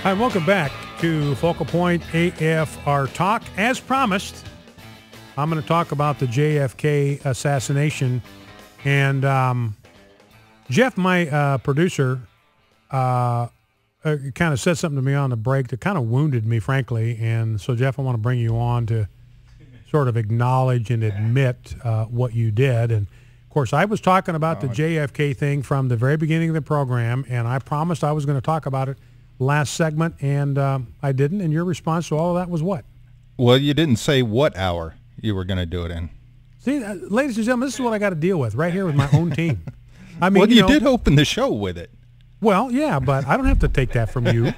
Hi, welcome back to Focal Point AFR Talk. As promised, I'm going to talk about the JFK assassination. And Jeff, my producer, kind of said something to me on the break that kind of wounded me, frankly. And so, Jeff, I want to bring you on to sort of acknowledge and admit what you did. And, of course, I was talking about the JFK thing from the very beginning of the program, and I promised I was going to talk about it last segment, and I didn't. And your response to all of that was what? Well, you didn't say what hour you were going to do it in. See, ladies and gentlemen, this is what I got to deal with right here with my own team. I mean, well, you did open the show with it. Well, yeah, but I don't have to take that from you.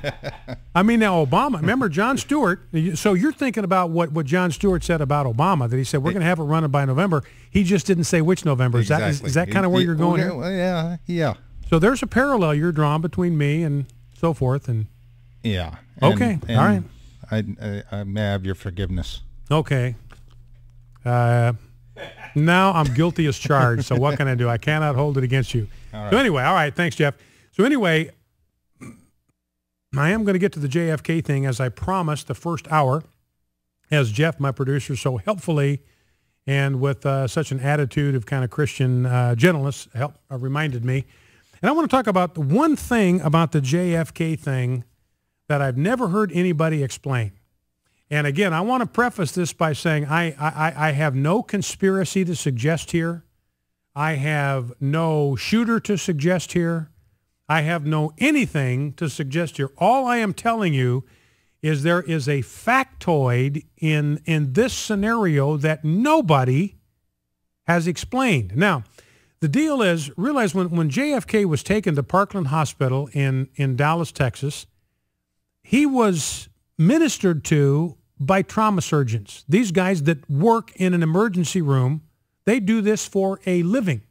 I mean, now Obama, remember Jon Stewart, so you're thinking about what Jon Stewart said about Obama, that he said, we're going to have it running by November. He just didn't say which November. Exactly. Is that kind of where you're going here? Yeah. So there's a parallel you're drawing between me and so forth. And yeah. Okay, all right. I may have your forgiveness. Okay. Now I'm guilty as charged, so what can I do? I cannot hold it against you. So anyway, all right, thanks, Jeff. So anyway, I am going to get to the JFK thing as I promised the first hour, as Jeff, my producer, so helpfully and with such an attitude of kind of Christian gentleness reminded me. And I want to talk about the one thing about the JFK thing that I've never heard anybody explain. And again, I want to preface this by saying I have no conspiracy to suggest here. I have no shooter to suggest here. I have no anything to suggest here. All I am telling you is there is a factoid in this scenario that nobody has explained. Now, the deal is, realize when JFK was taken to Parkland Hospital in Dallas, Texas, he was ministered to by trauma surgeons. These guys that work in an emergency room, they do this for a living.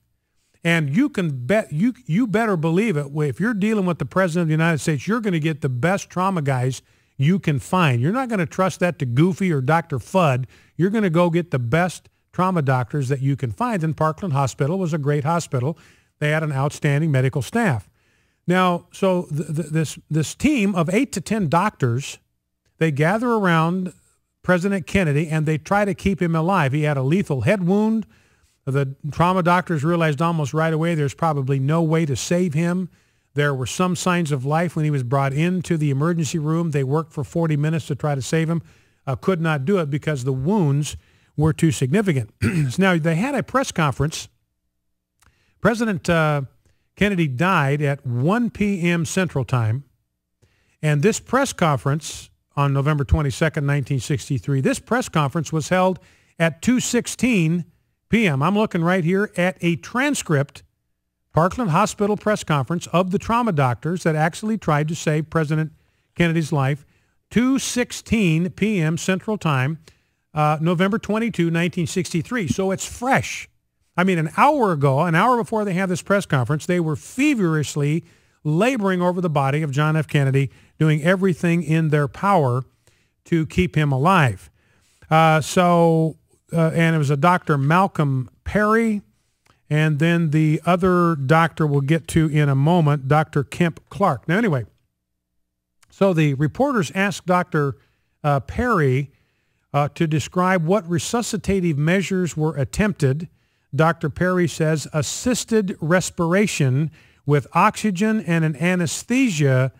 And you can bet, you better believe it, if you're dealing with the President of the United States, you're going to get the best trauma guys you can find. You're not going to trust that to Goofy or Dr. Fudd. You're going to go get the best trauma doctors that you can find. And Parkland Hospital was a great hospital. They had an outstanding medical staff. Now, so this team of 8 to 10 doctors, they gather around President Kennedy and they try to keep him alive. He had a lethal head wound. The trauma doctors realized almost right away there's probably no way to save him. There were some signs of life when he was brought into the emergency room. They worked for 40 minutes to try to save him. Could not do it because the wounds were too significant. Now, they had a press conference. President Kennedy died at 1 p.m. Central Time. And this press conference on November 22nd, 1963, this press conference was held at 2:16 p.m. I'm looking right here at a transcript, Parkland Hospital press conference of the trauma doctors that actually tried to save President Kennedy's life, 2:16 p.m. Central Time, November 22, 1963. So it's fresh. I mean, an hour ago, an hour before they had this press conference, they were feverishly laboring over the body of John F. Kennedy, doing everything in their power to keep him alive. And it was a Dr. Malcolm Perry, and then the other doctor we'll get to in a moment, Dr. Kemp Clark. Now, anyway, so the reporters asked Dr. Perry to describe what resuscitative measures were attempted. Dr. Perry says assisted respiration with oxygen and an anesthesia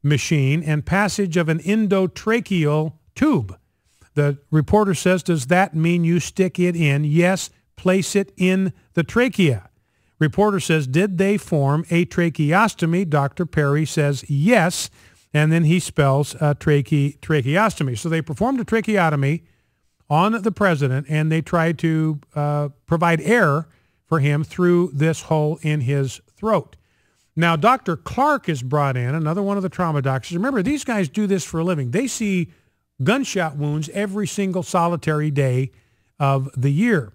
machine and passage of an endotracheal tube. The reporter says, does that mean you stick it in? Yes, place it in the trachea. Reporter says, did they form a tracheostomy? Dr. Perry says, yes, and then he spells tracheostomy. So they performed a tracheotomy on the president, and they tried to provide air for him through this hole in his throat. Now, Dr. Clark is brought in, another one of the trauma doctors. Remember, these guys do this for a living. They see gunshot wounds every single solitary day of the year.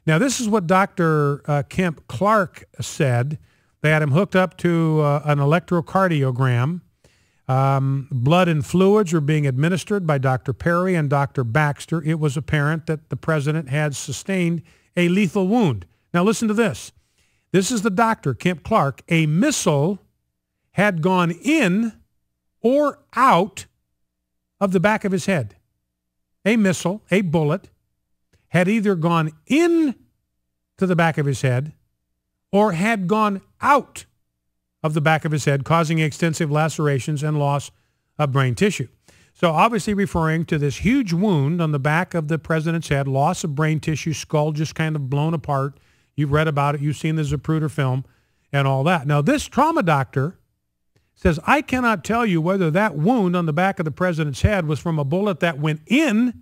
Now, this is what Dr. Kemp Clark said. They had him hooked up to an electrocardiogram. Blood and fluids were being administered by Dr. Perry and Dr. Baxter. It was apparent that the president had sustained a lethal wound. Now, listen to this. This is the doctor, Kemp Clark. A missile had gone in or out of the back of his head. A missile, a bullet, had either gone in to the back of his head or had gone out of the back of his head, causing extensive lacerations and loss of brain tissue. So obviously referring to this huge wound on the back of the president's head, loss of brain tissue, skull just kind of blown apart. You've read about it. You've seen the Zapruder film and all that. Now, this trauma doctor says, I cannot tell you whether that wound on the back of the president's head was from a bullet that went in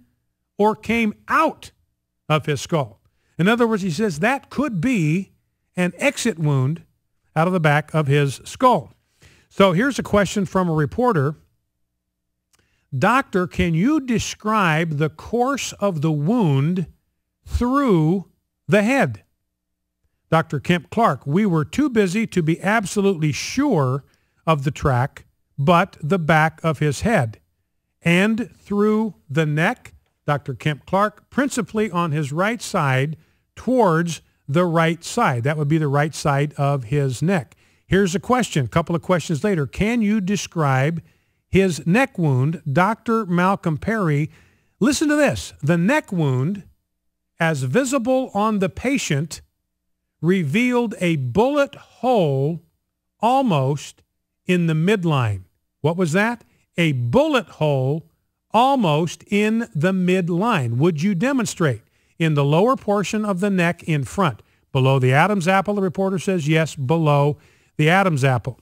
or came out of his skull. In other words, he says that could be an exit wound out of the back of his skull. So here's a question from a reporter. Doctor, can you describe the course of the wound through the head? Dr. Kemp Clark, we were too busy to be absolutely sure of the track, but the back of his head. And through the neck, Dr. Kemp Clark, principally on his right side towards the right side. That would be the right side of his neck. Here's a question, a couple of questions later. Can you describe his neck wound? Dr. Malcolm Perry, listen to this. The neck wound, as visible on the patient, revealed a bullet hole almost in the midline. What was that? A bullet hole almost in the midline. Would you demonstrate? In the lower portion of the neck in front. Below the Adam's apple, the reporter says yes, below the Adam's apple.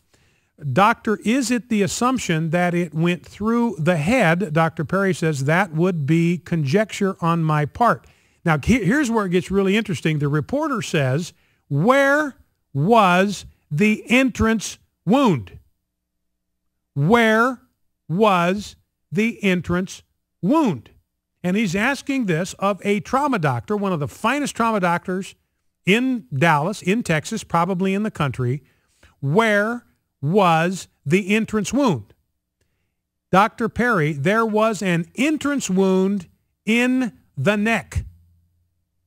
Doctor, is it the assumption that it went through the head? Dr. Perry says that would be conjecture on my part. Now, here's where it gets really interesting. The reporter says, where was the entrance wound? Where was the entrance wound? And he's asking this of a trauma doctor, one of the finest trauma doctors in Dallas, in Texas, probably in the country. Where was the entrance wound? Dr. Perry, there was an entrance wound in the neck.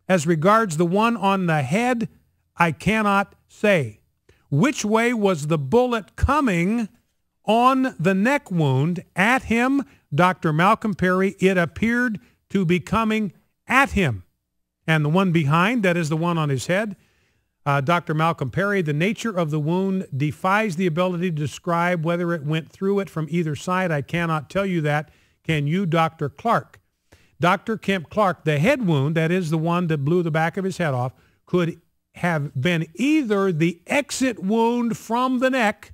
As regards the one on the head, I cannot say. Which way was the bullet coming on the neck wound at him? Dr. Malcolm Perry, it appeared to be coming at him. And the one behind, that is the one on his head, Dr. Malcolm Perry, the nature of the wound defies the ability to describe whether it went through it from either side. I cannot tell you that. Can you, Dr. Clark? Dr. Kemp Clark, the head wound, that is the one that blew the back of his head off, could have been either the exit wound from the neck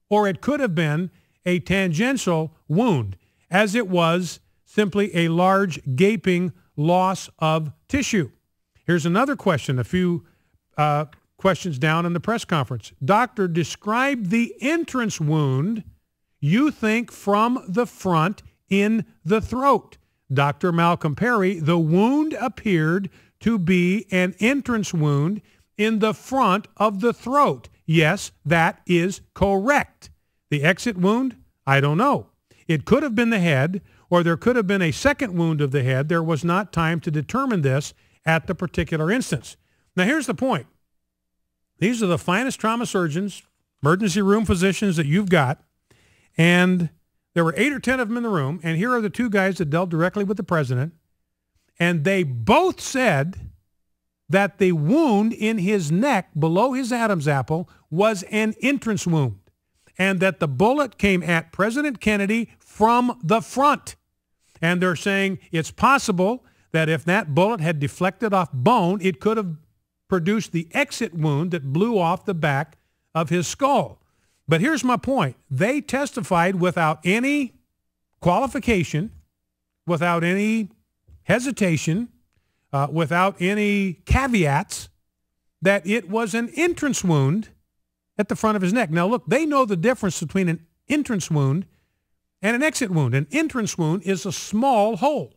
or it could have been a tangential wound, as it was simply a large gaping loss of tissue. Here's another question, a few questions down in the press conference. Doctor, describe the entrance wound you think from the front in the throat. Dr. Malcolm Perry, the wound appeared to be an entrance wound in the front of the throat. Yes, that is correct. The exit wound, I don't know. It could have been the head, or there could have been a second wound of the head. There was not time to determine this at the particular instance. Now, here's the point. These are the finest trauma surgeons, emergency room physicians that you've got, and there were 8 or 10 of them in the room, and here are the two guys that dealt directly with the president, and they both said that the wound in his neck below his Adam's apple was an entrance wound, and that the bullet came at President Kennedy from the front. And they're saying it's possible that if that bullet had deflected off bone, it could have produced the exit wound that blew off the back of his skull. But here's my point. They testified without any qualification, without any hesitation, without any caveats, that it was an entrance wound at the front of his neck. Now, look, they know the difference between an entrance wound and an exit wound. An entrance wound is a small hole.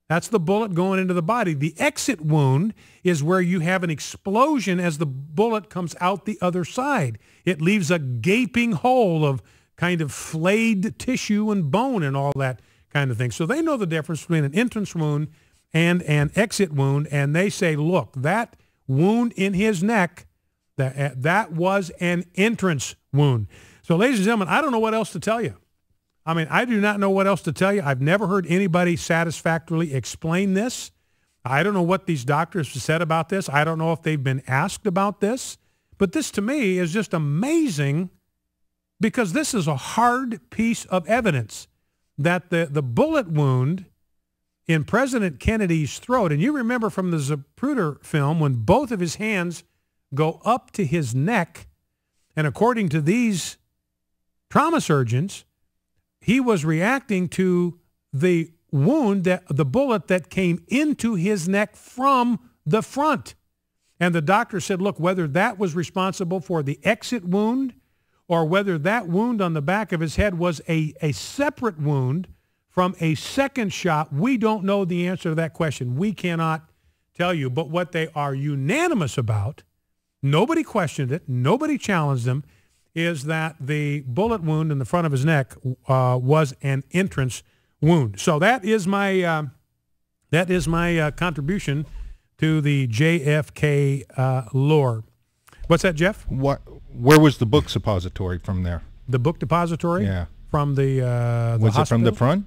That's the bullet going into the body. The exit wound is where you have an explosion as the bullet comes out the other side. It leaves a gaping hole of kind of flayed tissue and bone and all that kind of thing. So they know the difference between an entrance wound and an exit wound, and they say, look, that wound in his neck, that was an entrance wound. So ladies and gentlemen, I don't know what else to tell you. I mean, I do not know what else to tell you. I've never heard anybody satisfactorily explain this. I don't know what these doctors have said about this. I don't know if they've been asked about this. But this, to me, is just amazing because this is a hard piece of evidence that the bullet wound in President Kennedy's throat, and you remember from the Zapruder film when both of his hands go up to his neck, and according to these trauma surgeons, he was reacting to the wound, the bullet that came into his neck from the front. And the doctor said, look, whether that was responsible for the exit wound or whether that wound on the back of his head was a separate wound from a second shot, we don't know the answer to that question. We cannot tell you. But what they are unanimous about, nobody questioned it, nobody challenged them, is that the bullet wound in the front of his neck was an entrance wound. So that is my contribution to the JFK lore. What's that, Jeff? Where was the book suppository from there? The book depository? Yeah. From the was hospital? it from the front?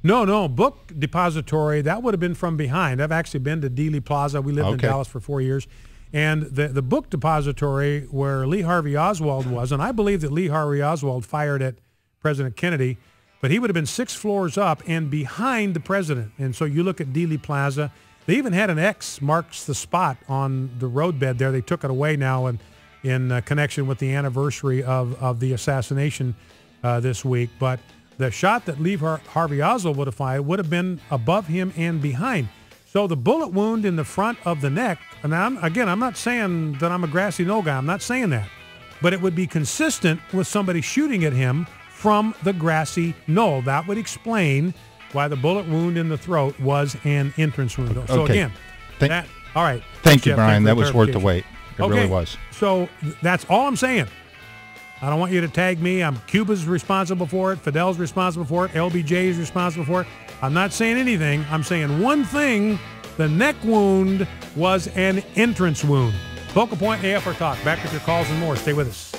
No. Book depository, that would have been from behind. I've actually been to Dealey Plaza. We lived in Dallas for 4 years. And the book depository where Lee Harvey Oswald was, and I believe that Lee Harvey Oswald fired at President Kennedy, but he would have been 6 floors up and behind the president. And so you look at Dealey Plaza. They even had an X marks the spot on the roadbed there. They took it away now in connection with the anniversary of the assassination this week. But the shot that Lee Harvey Oswald would have fired would have been above him and behind. So the bullet wound in the front of the neck, and I'm not saying that I'm a grassy knoll guy. I'm not saying that. But it would be consistent with somebody shooting at him from the grassy knoll. That would explain why the bullet wound in the throat was an entrance wound. So again, all right. Thank you, Brian. That was worth the wait. It really was. So that's all I'm saying. I don't want you to tag me. Cuba's responsible for it. Fidel's responsible for it. LBJ is responsible for it. I'm not saying anything. I'm saying one thing. The neck wound was an entrance wound. Focal Point AFR Talk. Back with your calls and more. Stay with us.